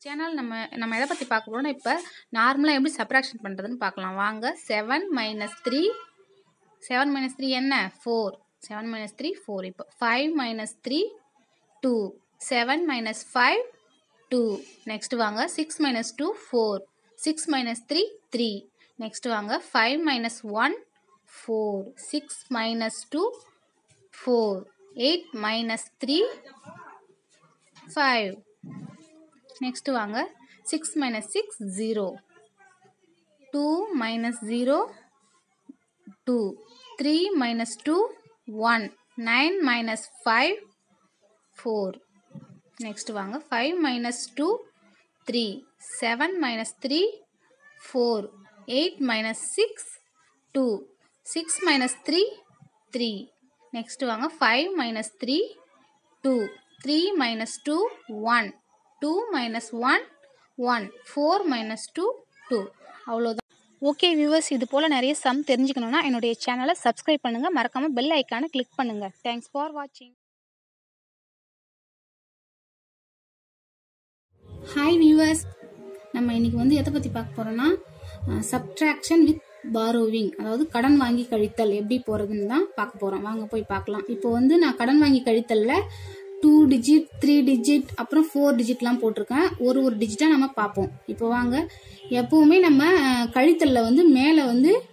Channel நம்ம எதை பற்றி பார்க்க போகிறோம்னா இப்போ நார்மலாக எப்படி சப்ராக்ஷன் பண்ணுறதுன்னு பார்க்கலாம் வாங்க. 7 - 3 7 - 3 என்ன 4 7 - 3 4. இப்போ 5 - 3 2 7 - 5 2. நெக்ஸ்ட் வாங்க 6 - 2 4 6 - 3 3. நெக்ஸ்ட் வாங்க 5 - 1 4 6 - 2 4 8 - 3 5. நெக்ஸ்ட் வாங்க 6 - 6 0 2 - 0 2 3 - 2 1 9 - 5 4. நெக்ஸ்ட் வாங்க 5 - 2 3 7 - 3 4 8 - 6 2 6 - 3 3. நெக்ஸ்ட் வாங்க 5 - 3 2 3 - 2 1 2 - 1 1 4 - 2 2. அவ்வளோதான். ஓகே வியூவர்ஸ், இது போல் நிறைய சம் தெரிஞ்சுக்கணுன்னா என்னுடைய சேனலை சப்ஸ்கிரைப் பண்ணுங்கள், மறக்காமல் பெல் ஐக்கானை கிளிக் பண்ணுங்கள். தேங்க்ஸ் ஃபார் வாட்சிங். ஹாய் வியூவர்ஸ், நம்ம இன்னைக்கு எதை பற்றி பார்க்க போகிறோன்னா சப்ட்ராக்ஷன் வித் பாரோவிங், அதாவது கடன் வாங்கி கழித்தல் எப்படி போகிறதுன்னு தான் பார்க்க போகிறோம். வாங்க போய் பார்க்கலாம். இப்போ நான் கடன் வாங்கி கழித்தலில் 2 டிஜிட் 3 டிஜிட் அப்புறம் 4 டிஜிட்லாம் போட்டிருக்கேன். ஒரு டிஜிட்டாக நம்ம பார்ப்போம். இப்போ வாங்க, எப்பவுமே நம்ம கழித்தல்ல மேலே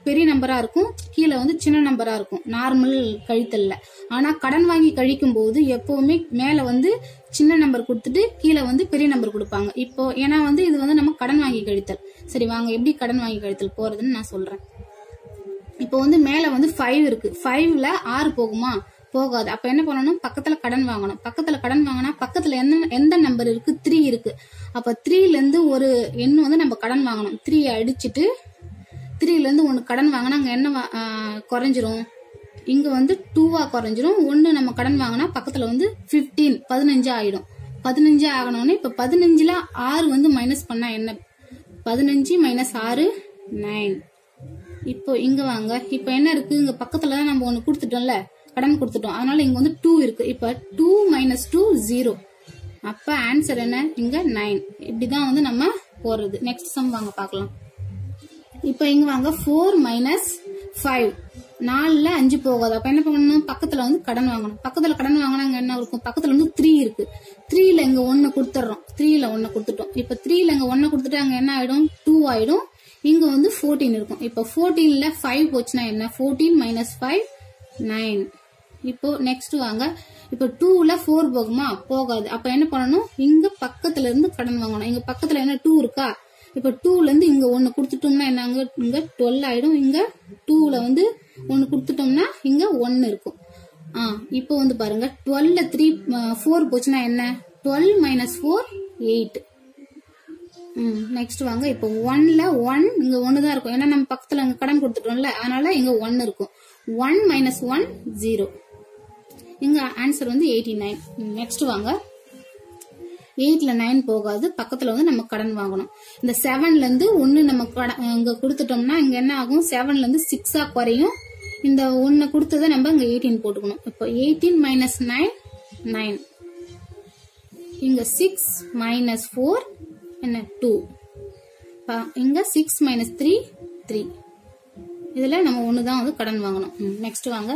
பெரிய நம்பராக இருக்கும், கீழே சின்ன நம்பராக இருக்கும் நார்மல் கழித்தல்ல. ஆனால் கடன் வாங்கி கழிக்கும் போது எப்பவுமே மேலே சின்ன நம்பர் கொடுத்துட்டு கீழே பெரிய நம்பர் கொடுப்பாங்க. இப்போ ஏன்னா இது நம்ம கடன் வாங்கி கழித்தல். சரி வாங்க, எப்படி கடன் வாங்கி கழித்தல் போறதுன்னு நான் சொல்றேன். இப்போ மேலே 5 இருக்கு, 5ல 6 போகுமா? போகாது. அப்ப என்ன பண்ணணும்? பக்கத்துல கடன் வாங்கணும். பக்கத்துல கடன் வாங்கினா பக்கத்துல எந்த நம்பர் இருக்கு? 3 இருக்கு. அப்ப 3ல இருந்து ஒரு எண்ணு நம்ம கடன் வாங்கணும். 3 அடிச்சுட்டு 3ல இருந்து 1 கடன் வாங்கினா அங்க என்ன குறைஞ்சிரும்? இங்க 2வா குறைஞ்சிரும். 1 நம்ம கடன் வாங்கினா பக்கத்துல 15 15 ஆயிடும். 15 ஆகணும்னு இப்ப 15ல 6 மைனஸ் பண்ணா என்ன? 15 - 6 9. இப்போ இங்க வாங்க, இப்ப என்ன இருக்கு? இங்க பக்கத்துலதான் நம்ம 1 கொடுத்துட்டோம்ல, கடன் கொடுத்துட்டோம். அதனால இங்க 2 இருக்கு. இப்ப 2 - 2 0. அப்ப ஆன்சர் என்ன? இங்க 9. இப்படிதான் நம்ம போறது. நெக்ஸ்ட் சம் வாங்க பார்க்கலாம். இப்ப இங்க வாங்க 4 - 5 4ல 5 போகாது. அப்ப என்ன பண்ணணும்? பக்கத்துல கடன் வாங்கணும். பக்கத்துல கடன் வாங்கினா என்ன இருக்கும்? பக்கத்துல 3 இருக்கு. 3ல இங்க 1 கொடுத்துறோம். 3ல 1 கொடுத்துட்டோம். இப்ப 3ல இங்க 1 கொடுத்துட்டு அங்க என்ன ஆயிடும்? 2 ஆயிடும். இங்க 14 இருக்கும். இப்ப 14ல 5 போச்சுன்னா என்ன? 14 - 5 9. இப்போ நெக்ஸ்ட் வாங்க, இப்போ 2ல 4 போகுமா? போகாது. அப்ப என்ன பண்ணணும்? இங்க பக்கத்துல இருந்து கடன் வாங்கணும். இங்க பக்கத்துல என்ன 2 இருக்கா? இப்ப 2ல இருந்து இங்க 1 கொடுத்துட்டோம்னா என்ன? இங்க 12 ஆயிடும். இங்க 2ல 1 கொடுத்துட்டோம்னா இங்க 1 இருக்கும். இப்போ பாருங்க, 12ல 4 போச்சுன்னா என்ன? 12 - 4 8. நெக்ஸ்ட் வாங்க, இப்போ 1ல 1 இங்க 1 தான் இருக்கும். ஏன்னா நம்ம பக்கத்துல இங்க கடன் கொடுத்துட்டோம்ல, அதனால இங்க 1 இருக்கும். 1 - 1 0. இங்க ஆன்சர் 89. நெக்ஸ்ட் வாங்க, 8ல 9 போகாது. பக்கத்துல நம்ம கடன் வாங்கணும். இந்த 7ல இருந்து 1 நம்ம இங்க கொடுத்துட்டோம்னா இங்க என்ன ஆகும்? 7ல இருந்து 6ஆ குறையும். இந்த 1 கொடுத்ததை நம்ம இங்க 18 போட்டுக்கணும். இப்போ 18 - 9 9. இங்க 6 - 4 என்ன 2. இங்க 6 - 3 3. இதுல நம்ம 1 தான் கடன் வாங்கணும். நெக்ஸ்ட் வாங்க,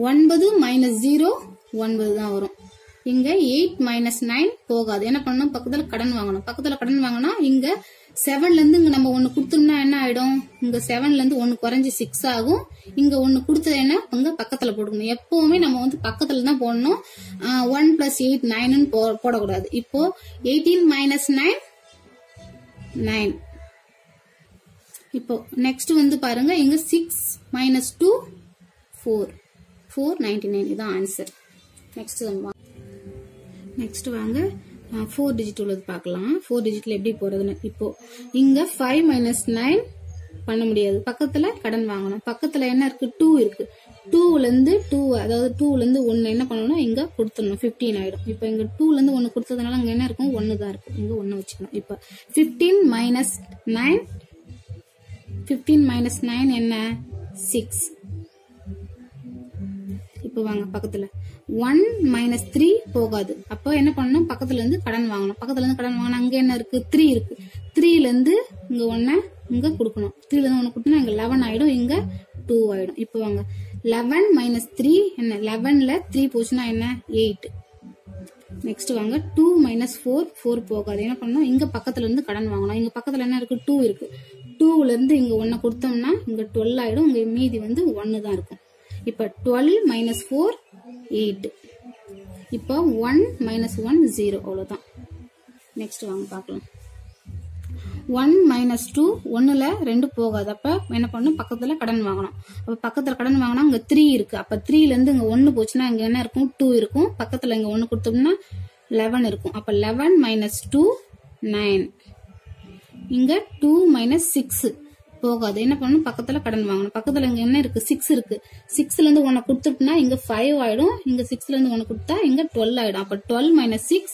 9 - 0 9 தான் வரும். இங்க 8 - 9 போகாது. என்ன பண்ணணும்? பக்கத்துல கடன் வாங்கணும். பக்கத்துல கடன் வாங்கினா இங்க 7ல இருந்து இங்க நம்ம 1 கொடுத்தோம்னா என்ன ஆயிடும்? இங்க 7ல இருந்து 1 குறைஞ்சி 6 ஆகும். இங்க 1 கொடுத்தது என்ன? இங்க பக்கத்துல போடணும். எப்பவுமே நம்ம பக்கத்துல தான் போடணும். 1 + 8 9 போடக்கூடாது. இப்போ 18 - 9 9. இப்போ நெக்ஸ்ட் பாருங்க, இங்க 6 - 2 4 499. இதான் ஆன்சர். நெக்ஸ்ட் வாங்க, 4 டிஜிட் உள்ளது பார்க்கலாம். 4 டிஜிட்ல எப்படி போறதுன்னு. இப்போ இங்க 5 - 9 பண்ண முடியாது. பக்கத்துல கடன் வாங்கணும். பக்கத்துல என்ன இருக்கு? 2 இருக்கு. 2ல இருந்து 2, அதாவது 2ல இருந்து 1 என்ன பண்ணணும்னா இங்க கொடுத்துடணும். 15 ஆயிடும். இப்ப இங்க 2ல இருந்து 1 கொடுத்ததுனால அங்க என்ன இருக்கும்? 1 தான் இருக்கும். இங்க 1 வச்சுக்கணும். இப்ப 15 - 9 15 - 9 என்ன? 6. இப்போ வாங்க, பக்கத்துல 1 மைனஸ் 3 போகாது. அப்போ என்ன பண்ணணும், பக்கத்துல இருந்து கடன் வாங்கணும். பக்கத்துல இருந்து கடன் வாங்கணும், அங்க என்ன இருக்கு 3 இருக்கு. 3ல இருந்து இங்க 1 இங்க கொடுக்கணும். 3ல இருந்து 1 கொடுத்தா இங்க 11 ஆயிடும், இங்க 2 ஆயிடும். இப்போ வாங்க 11 மைனஸ் 3 என்ன, 11ல 3 போச்சுன்னா என்ன 8. நெக்ஸ்ட் வாங்க 2 மைனஸ் 4 போகாது. என்ன பண்ணணும், இங்க பக்கத்துல இருந்து கடன் வாங்கணும். இங்க பக்கத்துல என்ன இருக்கு 2 இருக்கு. 2ல இருந்து இங்க 1 கொடுத்தோம்னா இங்க 12 ஆயிடும், இங்க மீதி வந்து 1 தான் இருக்கும். இப்ப 12 மைனஸ் 4 8. இப்போ 1 மைனஸ் 1 0, அவ்வளவுதான். நெக்ஸ்ட் வாங்க பார்க்கலாம். 1 மைனஸ் 2 1ல 2 போகாது. அப்ப என்ன பண்ணணும், பக்கத்துல கடன் வாங்கணும். அப்ப பக்கத்துல கடன் வாங்கினா இங்க 3 இருக்கு. அப்ப 3ல இருந்து இங்க 1 போச்சுன்னா இங்க என்ன இருக்கும் 2 இருக்கும். பக்கத்துல இங்க 1 கொடுத்தோம்னா 11 இருக்கும். அப்ப 11 மைனஸ் 2 9. இங்க 2 மைனஸ் 6 போகாது. என்ன பண்ணணும், பக்கத்துல கடன் வாங்கணும். பக்கத்துல இங்க என்ன இருக்கு 6 இருக்கு. 6ல இருந்து 1 கொடுத்துட்டுனா இங்க 5 ஆயிடும். இங்க 6ல இருந்து 1 கொடுத்தா இங்க 12 ஆயிடும். அப்ப 12 மைனஸ் 6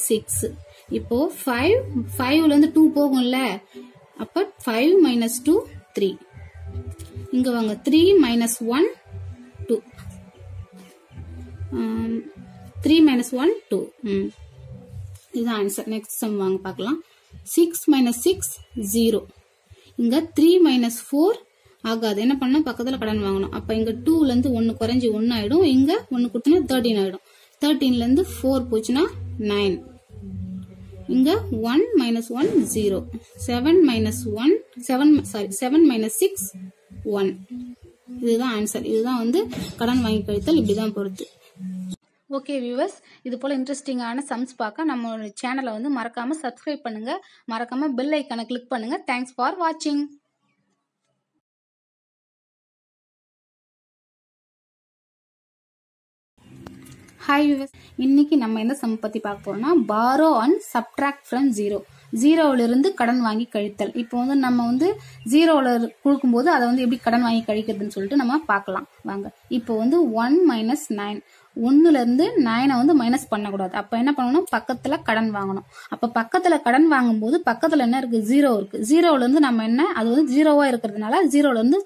6. இப்போ 5ல இருந்து 2 போகும்ல, அப்ப 5 மைனஸ் 2 3. இங்க வாங்க 3 மைனஸ் 1 2. 3 மைனஸ் 1 2. இதுதான் ஆன்சர். நெக்ஸ்ட் சம் வாங்க பார்க்கலாம். 6 மைனஸ் 6 0. இங்க 3 மைனஸ் 4 ஆகாது. என்ன பண்ண, பக்கத்துல கடன் வாங்கணும். அப்ப இங்க 2ல இருந்து 1 குறைஞ்சி 1 ஆயிடும். இங்க 1 கொடுத்தா 13 ஆயிடும். 13ல இருந்து 4 போச்சுன்னா 9. இங்க 1 மைனஸ் 1 0. 7 மைனஸ் 6 1. இதுதான் ஆன்சர். இதுதான் வந்து கடன் வாங்கி கழித்தல். இப்படிதான் பொறுத்து. ஓகே வியூவர்ஸ், இது போல இன்ட்ரெஸ்டிங்கான சம்ஸ் பார்க்க நம்ம சேனலை வந்து மறக்காம சப்ஸ்கிரைப் பண்ணுங்க, மறக்காம பெல் ஐக்கானை கிளிக் பண்ணுங்க. தேங்க்ஸ் ஃபார் வாட்சிங். ஹாய் வியூவர்ஸ், இன்னைக்கு நம்ம என்ன சம் பத்தி பார்க்க போறோம்னா பாரோ அண்ட் சப்ட்ராக்ட் ஃப்ரம் 0. 0ல இருந்து கடன் வாங்கி கழித்தல். இப்போ வந்து நம்ம வந்து 0ல கொடுக்கும்போது அதை வந்து எப்படி கடன் வாங்கி கழிக்கிறதுன்னு சொல்லிட்டு நம்ம பார்க்கலாம் வாங்க. இப்போ வந்து 1 மைனஸ் 9. 1ல இருந்து 9 வந்து மைனஸ் பண்ணக்கூடாது. அப்ப என்ன பண்ணணும், பக்கத்துல கடன் வாங்கணும். அப்ப பக்கத்துல கடன் வாங்கும்போது பக்கத்துல என்ன இருக்கு 0 இருக்கு. 0ல இருந்து நம்ம என்ன, அது வந்து 0வா இருக்கிறதுனால 0ல இருந்து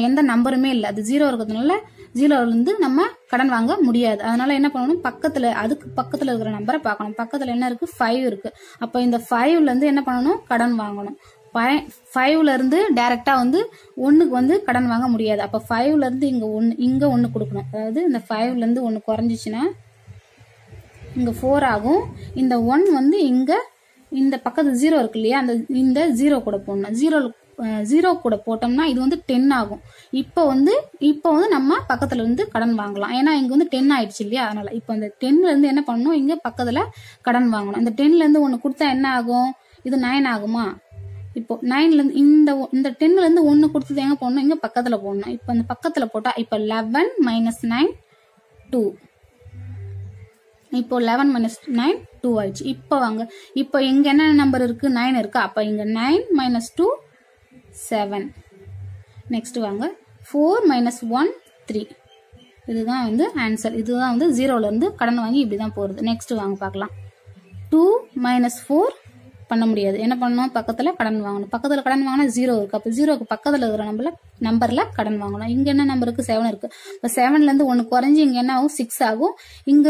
எந்த நம்பருமே இல்லை, அது 0 இருக்கிறதுனால 0ல இருந்து நம்ம கடன் வாங்க முடியாது. அதனால என்ன பண்ணணும், பக்கத்துல அதுக்கு பக்கத்துல இருக்கிற நம்பரை பார்க்கணும். பக்கத்துல என்ன இருக்கு 5 இருக்கு. அப்ப இந்த 5ல இருந்து என்ன பண்ணணும், கடன் வாங்கணும். 5ல இருந்து டைரக்டா வந்து 1க்கு வந்து கடன் வாங்க முடியாது. அப்ப 5ல இருந்து இங்க 1 கொடுக்கணும். அதாவது இந்த 5ல இருந்து 1 குறைஞ்சிச்சுன்னா இங்க 4 ஆகும். இந்த 1 வந்து இங்க இந்த பக்கத்து 0 இருக்கு இல்லையா, இந்த 0 கூட போடணும். 0 கூட போட்டோம்னா இது வந்து 10 ஆகும். இப்போ வந்து நம்ம பக்கத்துல இருந்து கடன் வாங்கலாம். ஏன்னா இங்க வந்து 10 ஆயிடுச்சு இல்லையா, அதனால இப்போ இந்த 10ல இருந்து என்ன பண்ணணும், இங்க பக்கத்துல கடன் வாங்கணும். இந்த 10ல இருந்து 1 கொடுத்தா என்ன ஆகும், இது 9 ஆகுமா. இப்போ 9ல இருந்து இந்த 10ல இருந்து 1 கொடுத்தது எங்க போடணும், இங்க பக்கத்துல போடணும். இப்போ இந்த பக்கத்துல போட்டா இப்போ 11 மைனஸ் 9 2. இப்போ 11 மைனஸ் 9 2 ஆயிடுச்சு. இப்போ வாங்க, இப்போ இங்க என்ன நம்பர் இருக்கு 9 இருக்கு. அப்ப இங்க 9 மைனஸ் 2 7. நெக்ஸ்ட் வாங்க 4 மைனஸ் 1 3. இதுதான் வந்து ஆன்சர். இதுதான் வந்து 0ல இருந்து கடன் வாங்கி இப்படிதான் போறது. நெக்ஸ்ட் வாங்க பார்க்கலாம். 2 மைனஸ் 4 பண்ண முடியாது. என்ன பண்ணணும், பக்கத்துல கடன் வாங்கணும். பக்கத்துல கடன் வாங்கினா 0 இருக்கு. அப்ப 0க்கு பக்கத்துல இருக்கிற நம்பர்ல கடன் வாங்கணும். இங்க என்ன நம்பர் இருக்கு 7 இருக்கு. இப்ப 7ல இருந்து 1 குறைஞ்சி இங்க என்ன ஆகும் 6 ஆகும். இங்க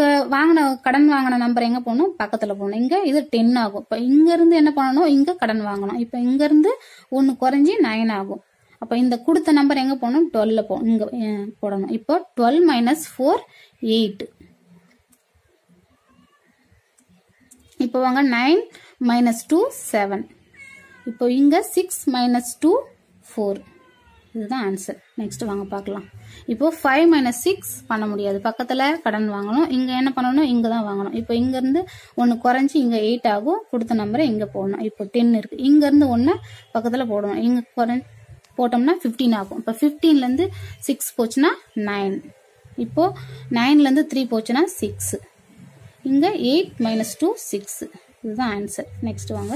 கடன் வாங்கின நம்பர் எங்க போகணும், பக்கத்துல போகணும். இங்க இது 10 ஆகும். இப்ப இங்க இருந்து என்ன பண்ணணும், இங்க கடன் வாங்கணும். இப்ப இங்க இருந்து 1 குறைஞ்சி 9 ஆகும். அப்ப இந்த கொடுத்த நம்பர் எங்க போகணும், 12 இங்க போடணும். இப்போ 12 மைனஸ் 4 8. இப்போ வாங்க 9 மைனஸ் 2 7. இப்போ இங்க 6 மைனஸ் 2 4. இதுதான் ஆன்சர். நெக்ஸ்ட் வாங்க பார்க்கலாம். இப்போ 5 மைனஸ் 6 பண்ண முடியாது. பக்கத்துல கடன் வாங்கணும். இங்க என்ன பண்ணணும், இங்க தான் வாங்கணும். இப்போ இங்க இருந்து 1 குறைஞ்சி இங்க 8 ஆகும். கொடுத்த நம்பரை இங்க போடணும். இப்போ 10 இருக்கு. இங்க இருந்து 1 பக்கத்துல போடணும். இங்க போட்டோம்னா 15 ஆகும். இப்போ 15ல இருந்து 6 போச்சுன்னா 9. இப்போ 9ல இருந்து 3 போச்சுன்னா 6. இங்க 8 மைனஸ் 2 6. இதுதான் ஆன்சர். நெக்ஸ்ட் வாங்க,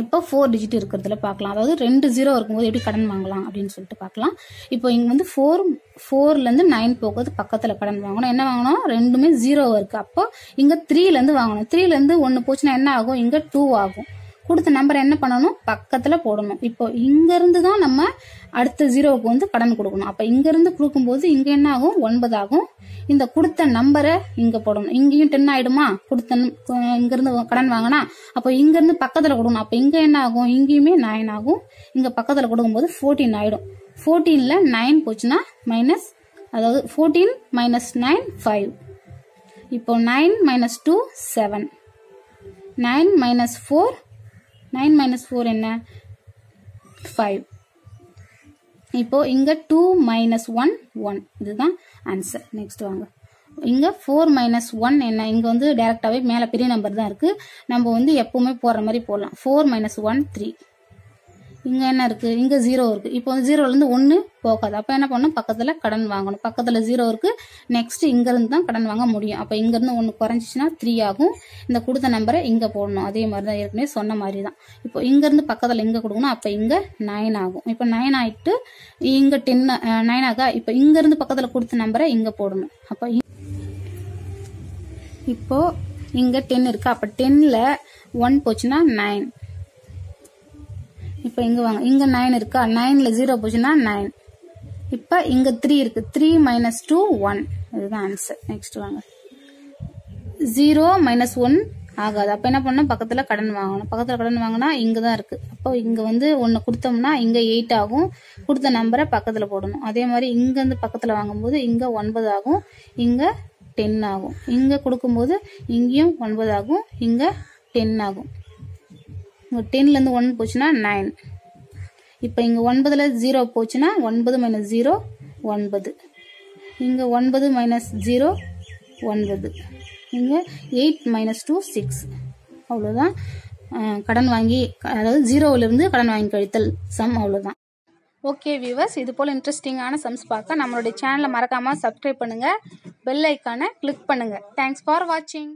இப்போ 4 டிஜிட் இருக்கிறதுல பார்க்கலாம். அதாவது 2 0 இருக்கும்போது எப்படி கடன் வாங்கலாம் அப்படின்னு சொல்லிட்டு பார்க்கலாம். இப்போ இங்க வந்து 4ல இருந்து 9 போகுது, பக்கத்துல கடன் வாங்கணும். என்ன வாங்கணும், ரெண்டுமே 0 இருக்கு. அப்போ இங்க 3ல இருந்து வாங்கணும். 3ல இருந்து 1 போச்சுன்னா என்ன ஆகும், இங்க 2 ஆகும். கொடுத்த நம்பர் என்ன பண்ணணும், பக்கத்துல போடணும். இப்போ இங்க இருந்து தான் நம்ம அடுத்த 0க்கு வந்து கடன் கொடுக்கணும். அப்ப இங்க இருந்து கொடுக்கும்போது இங்க என்ன ஆகும், 9 ஆகும். இந்த கொடுத்த நம்பரை இங்க போடணும். இங்கேயும் 10 ஆயிடுமா, இங்க இருந்து கடன் வாங்கினா. அப்போ இங்க இருந்து பக்கத்துல கொடுக்கணும். அப்ப இங்க என்ன ஆகும், இங்கேயுமே 9 ஆகும். இங்க பக்கத்துல கொடுக்கும்போது 14 ஆயிடும். 14ல 9 போச்சுன்னா மைனஸ், அதாவது 14 மைனஸ் 9 5. இப்போ 9 மைனஸ் 2 7. 9 மைனஸ் 4, 9 மைனஸ் 4 என்ன, 5. இப்போ இங்க 2 மைனஸ் 1 1. இதுதான் ஆன்சர். நெக்ஸ்ட் வாங்க. இங்க 4 மைனஸ் 1 என்ன, இங்க வந்து டைரக்டாவே மேல பெரிய நம்பர் தான் இருக்கு. நம்ம வந்து எப்பவுமே போற மாதிரி போடலாம். 4 மைனஸ் 1 3. இங்க என்ன இருக்கு, இங்க 0 இருக்கு. இப்போ 0ல இருந்து 1 போகாது. அப்ப என்ன பண்ணணும், பக்கத்துல கடன் வாங்கணும். பக்கத்துல 0 இருக்கு. நெக்ஸ்ட் இங்க இருந்து தான் கடன் வாங்க முடியும். அப்ப இங்க இருந்து 1 குறைஞ்சிச்சுன்னா 3 ஆகும். இந்த கொடுத்த நம்பரை இங்க போடணும். அதே மாதிரிதான் ஏற்கனவே சொன்ன மாதிரி தான். இப்போ இங்க இருந்து பக்கத்துல இங்க கொடுக்கணும். அப்ப இங்க 9 ஆகும். இப்ப 9 ஆயிட்டு இங்க 10 9 ஆகா. இப்ப இங்க இருந்து பக்கத்துல கொடுத்த நம்பரை இங்க போடணும். அப்ப இப்போ இங்க 10 இருக்கு. அப்ப 10ல 1 போச்சுன்னா 9. இப்ப இங்க வாங்க, இங்க 9 இருக்கா, 9ல 0 போச்சுன்னா 9. இப்ப இங்க 3 இருக்கு. 3 மைனஸ் 2 1. இதுதான் ஆன்சர். நெக்ஸ்ட் வாங்க. 0 மைனஸ் 1 ஆகாது. அப்ப என்ன பண்ணணும், பக்கத்துல கடன் வாங்கணும். பக்கத்துல கடன் வாங்கினா இங்கதான் இருக்கு. அப்போ இங்க வந்து 1 கொடுத்தோம்னா இங்க 8 ஆகும். கொடுத்த நம்பரை பக்கத்துல போடணும். அதே மாதிரி இங்க இருந்து பக்கத்துல வாங்கும்போது இங்க 9 ஆகும். இங்க 10 ஆகும். இங்க கொடுக்கும்போது இங்கேயும் 9 ஆகும். இங்க 10 ஆகும். 10ல இருந்து 1 போச்சுன்னா 9. இப்ப இங்க 9ல 0 போச்சுன்னா 9 மைனஸ் 0 9. இங்க 9 மைனஸ் 0 9. இங்க 8 மைனஸ் 2 6. அவ்வளவுதான் கடன் வாங்கி, அதாவது 0ல இருந்து கடன் வாங்கி கழித்தல் சம். அவ்வளவுதான். ஓகே வியூவர்ஸ், இது போல இன்ட்ரெஸ்டிங்கான சம்ஸ் பார்க்க நம்மளுடைய சேனலை மறக்காம சப்ஸ்கிரைப் பண்ணுங்க, பெல் ஐக்கானை கிளிக் பண்ணுங்க. தேங்க்ஸ் ஃபார் வாட்சிங்.